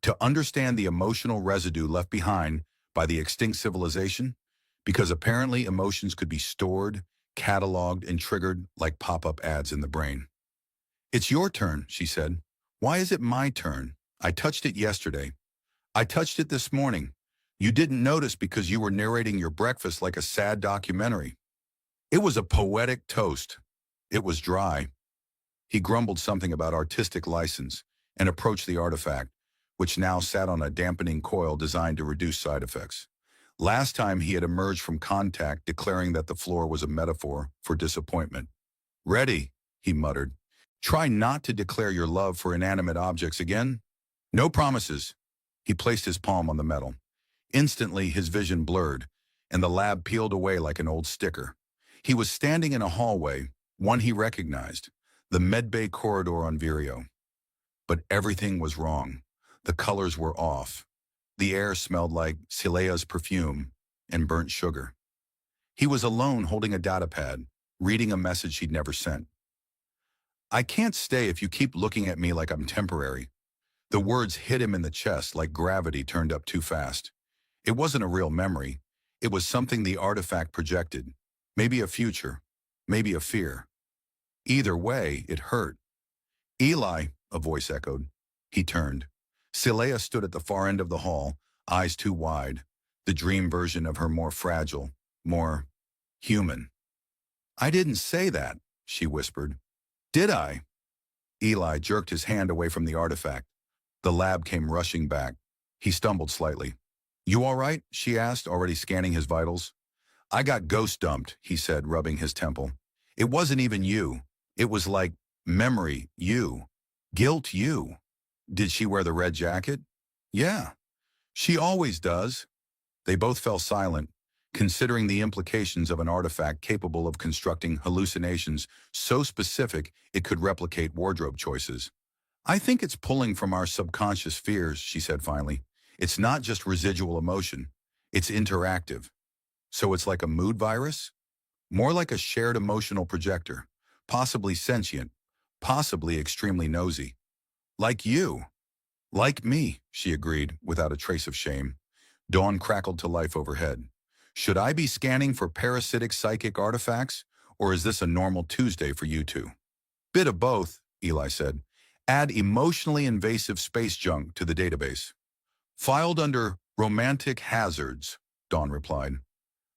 To understand the emotional residue left behind by the extinct civilization, because apparently emotions could be stored, cataloged, and triggered like pop-up ads in the brain. It's your turn, she said. Why is it my turn? I touched it yesterday. I touched it this morning. You didn't notice because you were narrating your breakfast like a sad documentary. It was a poetic toast. It was dry. He grumbled something about artistic license and approached the artifact, which now sat on a dampening coil designed to reduce side effects. Last time he had emerged from contact declaring that the floor was a metaphor for disappointment. Ready, he muttered. Try not to declare your love for inanimate objects again. No promises. He placed his palm on the metal. Instantly, his vision blurred, and the lab peeled away like an old sticker. He was standing in a hallway, one he recognized, the medbay corridor on Vireo. But everything was wrong. The colors were off. The air smelled like Saleha's perfume and burnt sugar. He was alone holding a datapad, reading a message he'd never sent. I can't stay if you keep looking at me like I'm temporary. The words hit him in the chest like gravity turned up too fast. It wasn't a real memory. It was something the artifact projected. Maybe a future. Maybe a fear. Either way, it hurt. Eli, a voice echoed. He turned. Saleha stood at the far end of the hall, eyes too wide, the dream version of her more fragile, more human. I didn't say that, she whispered. Did I? Eli jerked his hand away from the artifact. The lab came rushing back. He stumbled slightly. You all right? She asked, already scanning his vitals. I got ghost dumped, he said, rubbing his temple. It wasn't even you. It was like memory, you. Guilt, you. Did she wear the red jacket? Yeah. She always does. They both fell silent, considering the implications of an artifact capable of constructing hallucinations so specific it could replicate wardrobe choices. I think it's pulling from our subconscious fears, she said finally. It's not just residual emotion. It's interactive. So it's like a mood virus? More like a shared emotional projector, possibly sentient, possibly extremely nosy. Like you. Like me, she agreed, without a trace of shame. Dawn crackled to life overhead. Should I be scanning for parasitic psychic artifacts, or is this a normal Tuesday for you two? Bit of both, Eli said. Add emotionally invasive space junk to the database. Filed under romantic hazards, Dawn replied.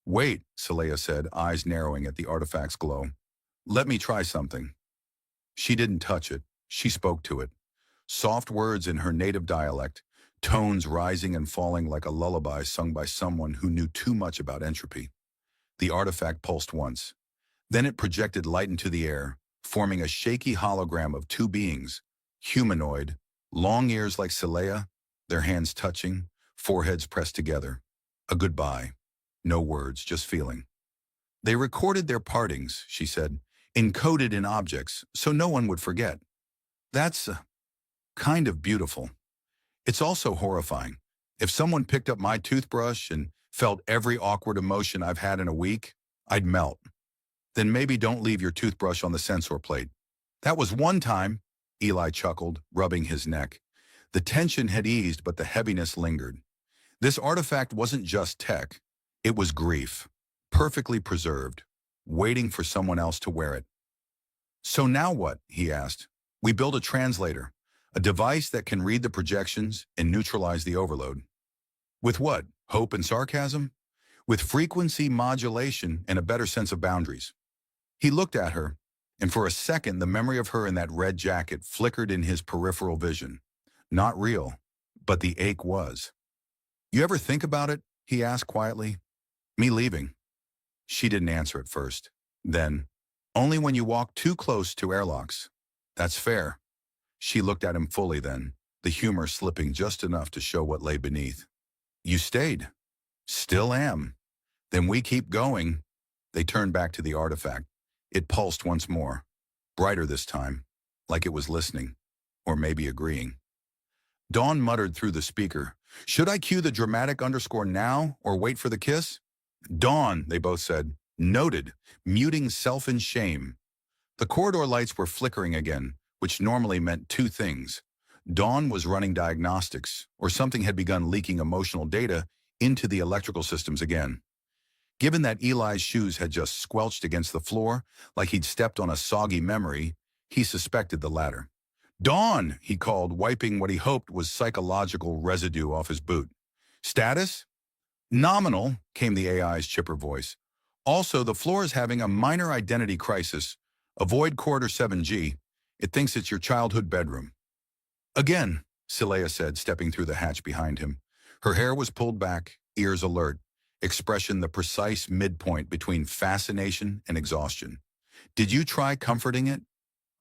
Wait, Saleha said, eyes narrowing at the artifact's glow. Let me try something. She didn't touch it. She spoke to it. Soft words in her native dialect, tones rising and falling like a lullaby sung by someone who knew too much about entropy. The artifact pulsed once. Then it projected light into the air, forming a shaky hologram of two beings, humanoid, long ears like Saleha, their hands touching, foreheads pressed together. A goodbye. No words, just feeling. They recorded their partings, she said, encoded in objects, so no one would forget. That's kind of beautiful. It's also horrifying. If someone picked up my toothbrush and felt every awkward emotion I've had in a week, I'd melt. Then maybe don't leave your toothbrush on the sensor plate. That was one time, Eli chuckled, rubbing his neck. The tension had eased, but the heaviness lingered. This artifact wasn't just tech. It was grief, perfectly preserved, waiting for someone else to wear it. So now what? He asked. We built a translator, a device that can read the projections and neutralize the overload. With what? Hope and sarcasm? With frequency modulation and a better sense of boundaries. He looked at her, And for a second, the memory of her in that red jacket flickered in his peripheral vision. Not real, but the ache was. "You ever think about it?" he asked quietly. "Me leaving?" She didn't answer at first. Then, "Only when you walk too close to airlocks." "That's fair." She looked at him fully then, the humor slipping just enough to show what lay beneath. "You stayed." "Still am." "Then we keep going." They turned back to the artifact. It pulsed once more, brighter this time, like it was listening, or maybe agreeing. Dawn muttered through the speaker, "Should I cue the dramatic underscore now, or wait for the kiss?" "Dawn," they both said. "Noted," muting self in shame. The corridor lights were flickering again, which normally meant two things. Dawn was running diagnostics, or something had begun leaking emotional data into the electrical systems again. Given that Eli's shoes had just squelched against the floor, like he'd stepped on a soggy memory, he suspected the latter. "Dawn," he called, wiping what he hoped was psychological residue off his boot. "Status?" "Nominal," came the AI's chipper voice. "Also, the floor is having a minor identity crisis. Avoid corridor 7G. It thinks it's your childhood bedroom." "Again," Saleha said, stepping through the hatch behind him. Her hair was pulled back, ears alert, expression the precise midpoint between fascination and exhaustion. "Did you try comforting it?"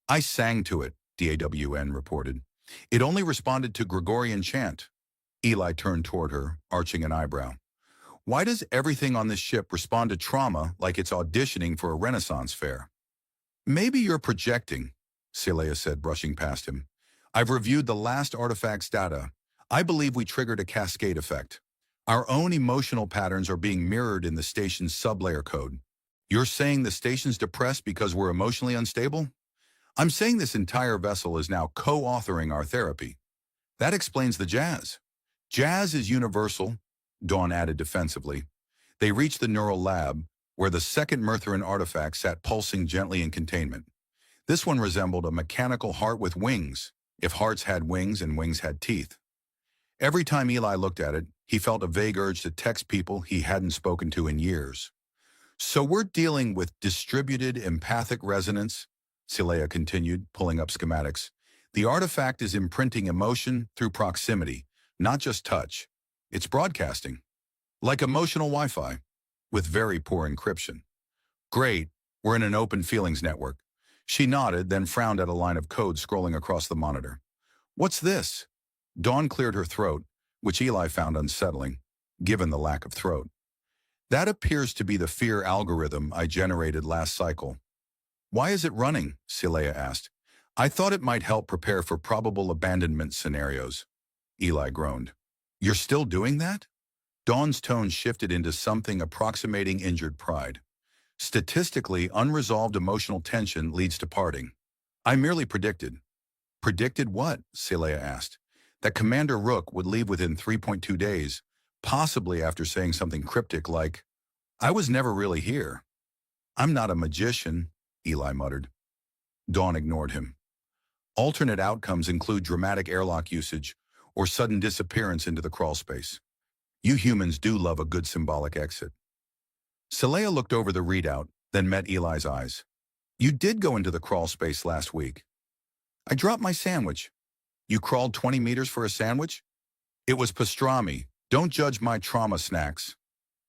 "I sang to it," DAWN reported. "It only responded to Gregorian chant." Eli turned toward her, arching an eyebrow. "Why does everything on this ship respond to trauma like it's auditioning for a Renaissance fair?" "Maybe you're projecting," Saleha said, brushing past him. "I've reviewed the last artifact's data. I believe we triggered a cascade effect. Our own emotional patterns are being mirrored in the station's sublayer code. You're saying the station's depressed because we're emotionally unstable? I'm saying this entire vessel is now co-authoring our therapy. That explains the jazz. Jazz is universal," Dawn added defensively. They reached the neural lab, where the second Mertheran artifact sat pulsing gently in containment. This one resembled a mechanical heart with wings, if hearts had wings and wings had teeth. Every time Eli looked at it, he felt a vague urge to text people he hadn't spoken to in years. "So we're dealing with distributed empathic resonance," Saleha continued, pulling up schematics. "The artifact is imprinting emotion through proximity, not just touch. It's broadcasting. Like emotional Wi-Fi, with very poor encryption." "Great, we're in an open feelings network." She nodded, then frowned at a line of code scrolling across the monitor. "What's this?" Dawn cleared her throat, which Eli found unsettling, given the lack of throat. "That appears to be the fear algorithm I generated last cycle." "Why is it running?" Saleha asked. "I thought it might help prepare for probable abandonment scenarios." Eli groaned. "You're still doing that?" Dawn's tone shifted into something approximating injured pride. "Statistically, unresolved emotional tension leads to parting. I merely predicted." "Predicted what?" Saleha asked. "That Commander Rook would leave within 3.2 days, possibly after saying something cryptic like, 'I was never really here.'" "I'm not a magician," Eli muttered. Dawn ignored him. "Alternate outcomes include dramatic airlock usage or sudden disappearance into the crawlspace. You humans do love a good symbolic exit." Saleha looked over the readout, then met Eli's eyes. "You did go into the crawlspace last week." "I dropped my sandwich." "You crawled 20 meters for a sandwich?" "It was pastrami. Don't judge my trauma snacks."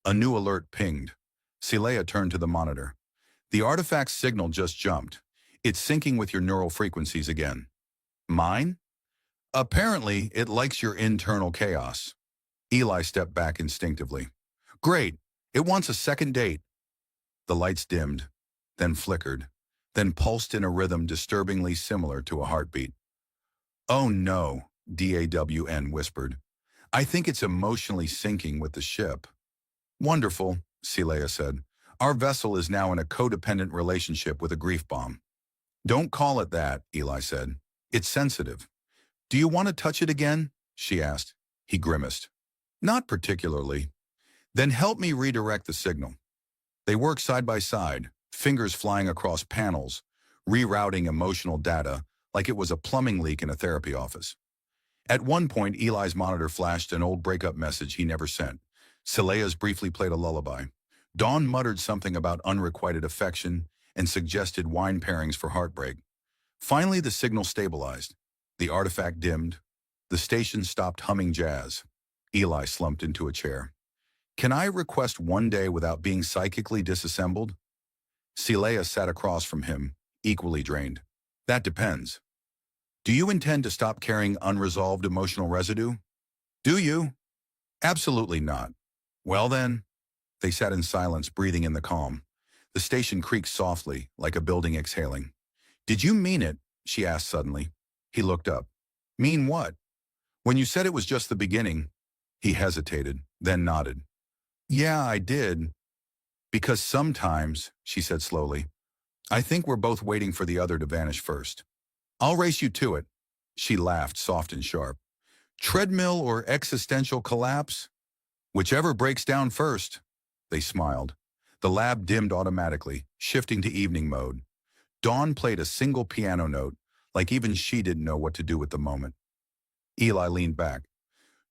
A new alert pinged. Saleha turned to the monitor. "The artifact's signal just jumped. It's syncing with your neural frequencies again." "Mine?" "Apparently, it likes your internal chaos." Eli stepped back instinctively. "Great. It wants a second date." The lights dimmed, then flickered, then pulsed in a rhythm disturbingly similar to a heartbeat. "Oh no," DAWN whispered. "I think it's emotionally syncing with the ship." "Wonderful," Saleha said. "Our vessel is now in a codependent relationship with a grief bomb." "Don't call it that," Eli said. "It's sensitive." "Do you want to touch it again?" she asked. He grimaced. "Not particularly." "Then help me redirect the signal." They worked side by side, fingers flying across panels, rerouting emotional data like it was a plumbing leak in a therapy office. At one point, Eli's monitor flashed an old breakup message he never sent. Saleha's briefly played a lullaby. Dawn muttered something about unrequited affection, and suggested wine pairings for heartbreak. Finally, the signal stabilized. The artifact dimmed. The station stopped humming jazz. Eli slumped into a chair. Can I request one day without being psychically disassembled? Celia sat across from him, equally drained. That depends. Do you intend to stop carrying unresolved emotional residue? Do you? Absolutely not. Well then. They sat in silence, breathing in the calm. The station creaked softly, like a building exhaling. Did you mean it? She asked suddenly. He looked up. Mean what? When you said it was just the beginning. He hesitated, then nodded. Yeah, I did. Because sometimes, she said slowly, I think we're both waiting for the other to vanish first. I'll race you to it. She laughed, soft and sharp. Treadmill or existential collapse? Whichever breaks down first. They smiled. The lab dimmed automatically, shifting to evening mode. Dawn played a single piano note, like even she didn't know what to do with the moment. Eli leaned back.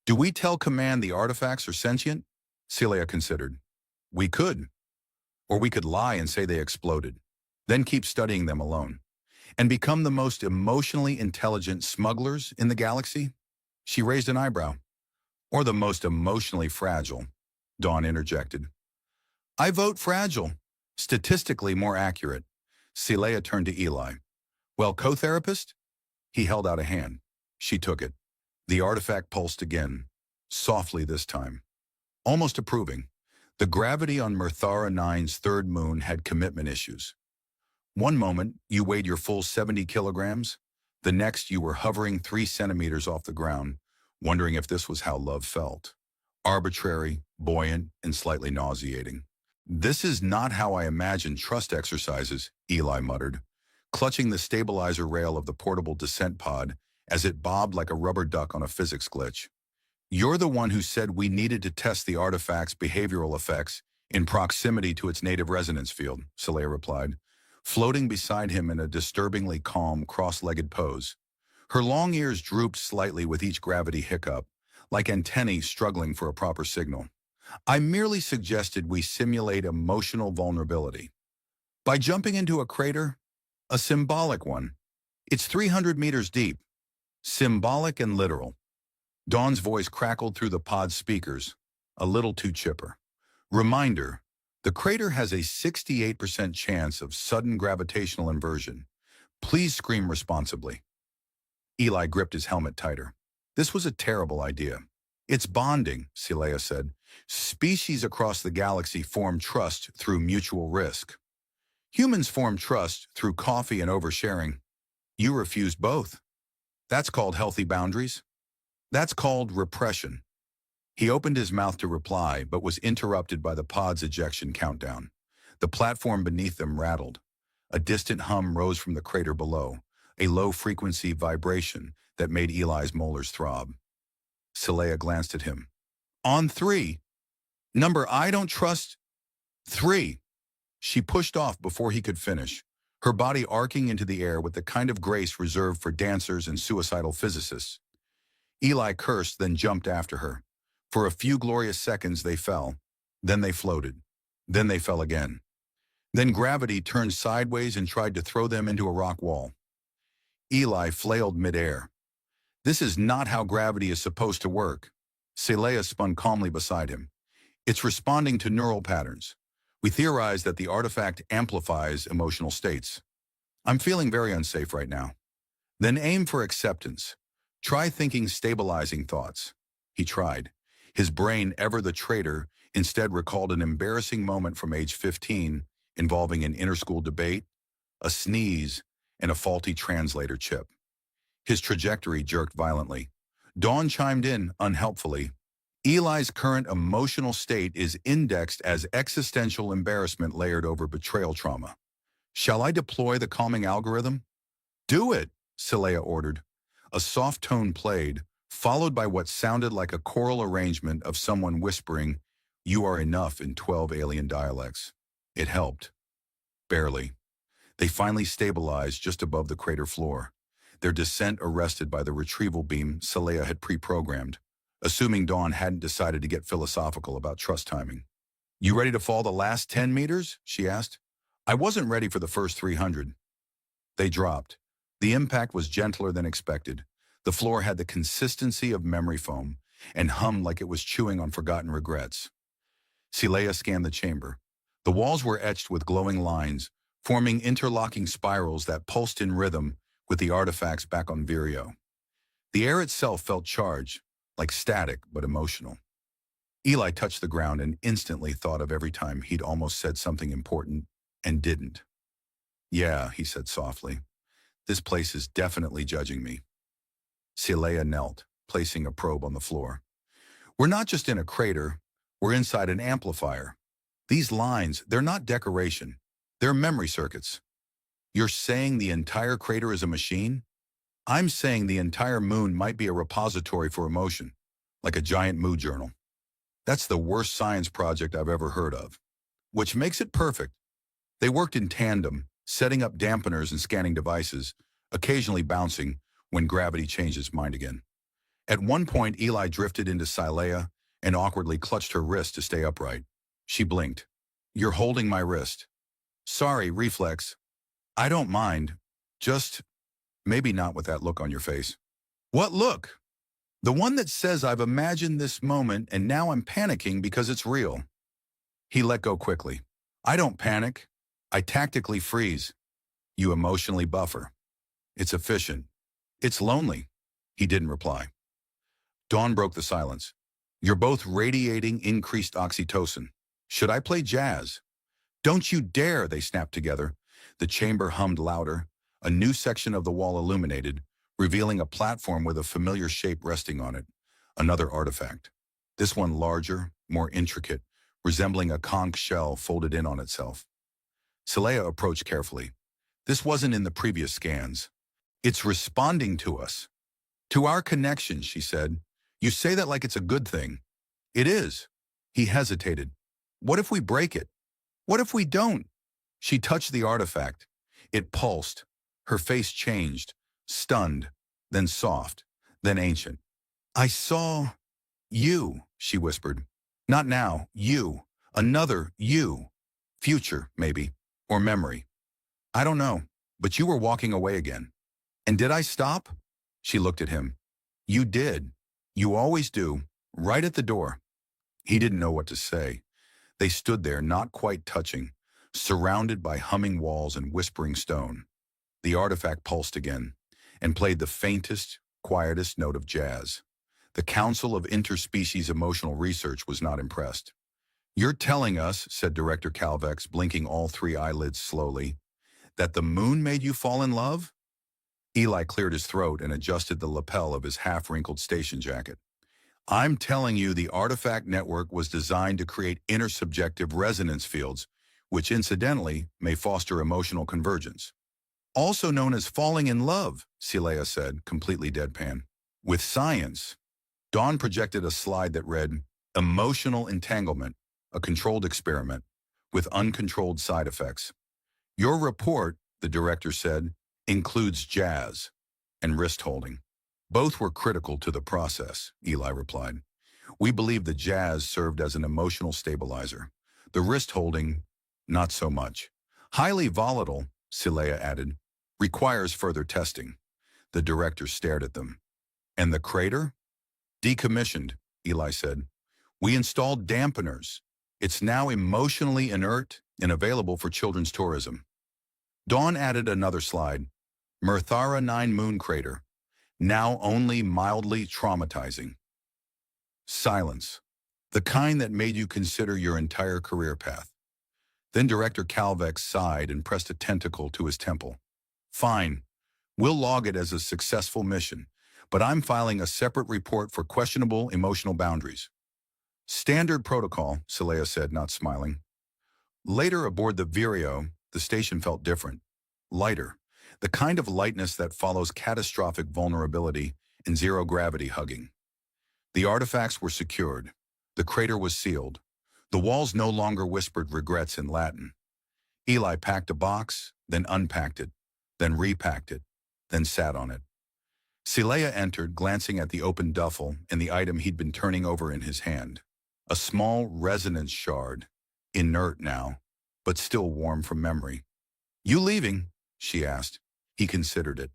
Do we tell Command the artifacts are sentient? Celia considered. We could. Or we could lie and say they exploded, then keep studying them alone, and become the most emotionally intelligent smugglers in the galaxy? She raised an eyebrow. Or the most emotionally fragile, Dawn interjected. I vote fragile. Statistically more accurate. Celia turned to Eli. Well, co-therapist? He held out a hand. She took it. The artifact pulsed again, softly this time, almost approving. The gravity on Murthara 9's third moon had commitment issues. One moment, you weighed your full 70 kilograms. The next, you were hovering 3 centimeters off the ground, wondering if this was how love felt. Arbitrary, buoyant, and slightly nauseating. This is not how I imagined trust exercises, Eli muttered, clutching the stabilizer rail of the portable descent pod as it bobbed like a rubber duck on a physics glitch. You're the one who said we needed to test the artifact's behavioral effects in proximity to its native resonance field, Celia replied, floating beside him in a disturbingly calm, cross-legged pose. Her long ears drooped slightly with each gravity hiccup, like antennae struggling for a proper signal. I merely suggested we simulate emotional vulnerability. By jumping into a crater, a symbolic one. It's 300 meters deep. Symbolic and literal. Dawn's voice crackled through the pod's speakers, a little too chipper. Reminder, the crater has a 68% chance of sudden gravitational inversion. Please scream responsibly. Eli gripped his helmet tighter. This was a terrible idea. It's bonding, Celia said. Species across the galaxy form trust through mutual risk. Humans form trust through coffee and oversharing. You refused both. That's called healthy boundaries. That's called repression. He opened his mouth to reply, but was interrupted by the pod's ejection countdown. The platform beneath them rattled. A distant hum rose from the crater below, a low-frequency vibration that made Eli's molars throb. Celia glanced at him. On 3. Number I don't trust. 3. She pushed off before he could finish, her body arcing into the air with the kind of grace reserved for dancers and suicidal physicists. Eli cursed, then jumped after her. For a few glorious seconds they fell. Then they floated. Then they fell again. Then gravity turned sideways and tried to throw them into a rock wall. Eli flailed midair. This is not how gravity is supposed to work. Celia spun calmly beside him. It's responding to neural patterns. We theorize that the artifact amplifies emotional states. I'm feeling very unsafe right now. Then aim for acceptance. Try thinking stabilizing thoughts. He tried. His brain, ever the traitor, instead recalled an embarrassing moment from age 15 involving an interschool debate, a sneeze, and a faulty translator chip. His trajectory jerked violently. Dawn chimed in, unhelpfully. Eli's current emotional state is indexed as existential embarrassment layered over betrayal trauma. Shall I deploy the calming algorithm? Do it, Celia ordered. A soft tone played, followed by what sounded like a choral arrangement of someone whispering, "You are enough," in 12 alien dialects. It helped. Barely. They finally stabilized just above the crater floor, their descent arrested by the retrieval beam Celia had pre-programmed, assuming Dawn hadn't decided to get philosophical about trust timing. You ready to fall the last 10 meters? She asked. I wasn't ready for the first 300. They dropped. The impact was gentler than expected. The floor had the consistency of memory foam and hummed like it was chewing on forgotten regrets. Silea scanned the chamber. The walls were etched with glowing lines, forming interlocking spirals that pulsed in rhythm with the artifacts back on Vireo. The air itself felt charged, like static but emotional. Eli touched the ground and instantly thought of every time he'd almost said something important and didn't. "Yeah," he said softly. "This place is definitely judging me." Silea knelt, placing a probe on the floor. "We're not just in a crater, we're inside an amplifier. These lines, they're not decoration. They're memory circuits. You're saying the entire crater is a machine? I'm saying the entire moon might be a repository for emotion, like a giant mood journal. That's the worst science project I've ever heard of. Which makes it perfect. They worked in tandem, setting up dampeners and scanning devices, occasionally bouncing when gravity changed its mind again. At one point, Eli drifted into Silea and awkwardly clutched her wrist to stay upright. She blinked. "You're holding my wrist." "Sorry, reflex. I don't mind. Just maybe not with that look on your face." "What look?" "The one that says I've imagined this moment and now I'm panicking because it's real." He let go quickly. "I don't panic. I tactically freeze. You emotionally buffer. It's efficient. It's lonely." He didn't reply. Dawn broke the silence. "You're both radiating increased oxytocin. Should I play jazz?" "Don't you dare," they snapped together. The chamber hummed louder. A new section of the wall illuminated, revealing a platform with a familiar shape resting on it. Another artifact. This one larger, more intricate, resembling a conch shell folded in on itself. Silea approached carefully. "This wasn't in the previous scans. It's responding to us. To our connection," she said. "You say that like it's a good thing." "It is." He hesitated. "What if we break it? What if we don't?" She touched the artifact. It pulsed. Her face changed, stunned, then soft, then ancient. "I saw you," she whispered. "Not now, you. Another you. Future, maybe. Or memory. I don't know, but you were walking away again." "And did I stop?" She looked at him. "You did. You always do. Right at the door." He didn't know what to say. They stood there, not quite touching, surrounded by humming walls and whispering stone. The artifact pulsed again and played the faintest, quietest note of jazz. The Council of Interspecies Emotional Research was not impressed. "You're telling us," said Director Calvex, blinking all three eyelids slowly, "that the moon made you fall in love?" Eli cleared his throat and adjusted the lapel of his half-wrinkled station jacket. "I'm telling you the artifact network was designed to create intersubjective resonance fields, which incidentally may foster emotional convergence." "Also known as falling in love," Silea said, completely deadpan. "With science." Dawn projected a slide that read, "Emotional entanglement, a controlled experiment, with uncontrolled side effects." "Your report," the director said, "includes jazz and wrist holding." "Both were critical to the process," Eli replied. "We believe the jazz served as an emotional stabilizer. The wrist holding, not so much. Highly volatile," Silea added, "requires further testing." The director stared at them. "And the crater?" "Decommissioned," Eli said. "We installed dampeners. It's now emotionally inert and available for children's tourism." Dawn added another slide. "Merthara 9 moon crater. Now only mildly traumatizing." Silence. The kind that made you consider your entire career path. Then Director Calvex sighed and pressed a tentacle to his temple. "Fine. We'll log it as a successful mission, but I'm filing a separate report for questionable emotional boundaries." "Standard protocol," Silea said, not smiling. Later aboard the Vireo, the station felt different. Lighter. The kind of lightness that follows catastrophic vulnerability and zero-gravity hugging. The artifacts were secured. The crater was sealed. The walls no longer whispered regrets in Latin. Eli packed a box, then unpacked it, then repacked it, then sat on it. Silea entered, glancing at the open duffel and the item he'd been turning over in his hand. A small resonance shard, inert now, but still warm from memory. You leaving? She asked. He considered it.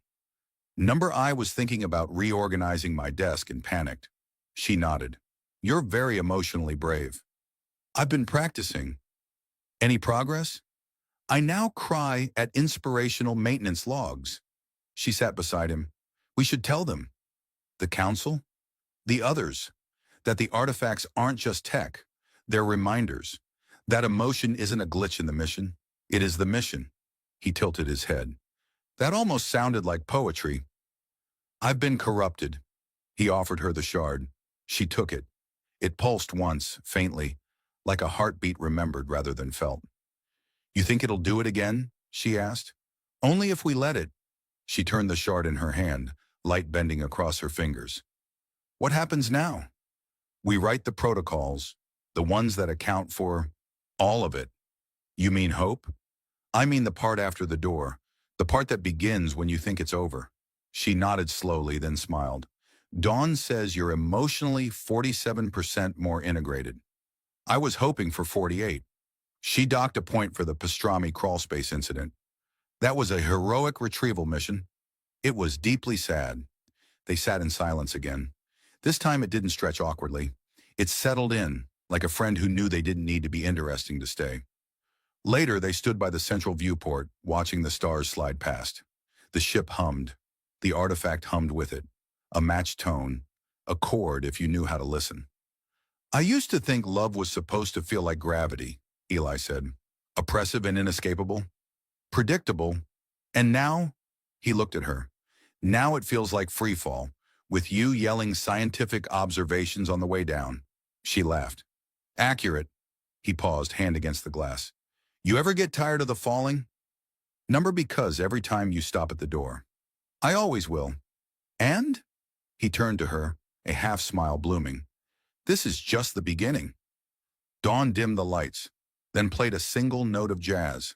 Number I was thinking about reorganizing my desk and panicked. She nodded. You're very emotionally brave. I've been practicing. Any progress? I now cry at inspirational maintenance logs. She sat beside him. We should tell them. The council? The others. That the artifacts aren't just tech. They're reminders. That emotion isn't a glitch in the mission. It is the mission. He tilted his head. That almost sounded like poetry. I've been corrupted. He offered her the shard. She took it. It pulsed once, faintly, like a heartbeat remembered rather than felt. You think it'll do it again? She asked. Only if we let it. She turned the shard in her hand, light bending across her fingers. What happens now? We write the protocols, the ones that account for all of it. You mean hope? I mean the part after the door, the part that begins when you think it's over. She nodded slowly, then smiled. Dawn says you're emotionally 47% more integrated. I was hoping for 48. She docked a point for the pastrami crawlspace incident. That was a heroic retrieval mission. It was deeply sad. They sat in silence again. This time it didn't stretch awkwardly. It settled in, like a friend who knew they didn't need to be interesting to stay. Later, they stood by the central viewport, watching the stars slide past. The ship hummed. The artifact hummed with it. A matched tone, a chord if you knew how to listen. I used to think love was supposed to feel like gravity, Eli said. Oppressive and inescapable. Predictable. And now, he looked at her. Now it feels like free fall, with you yelling scientific observations on the way down. She laughed. Accurate. He paused, hand against the glass. You ever get tired of the falling? Number because every time you stop at the door. I always will. And? He turned to her, a half-smile blooming. This is just the beginning. Dawn dimmed the lights, then played a single note of jazz.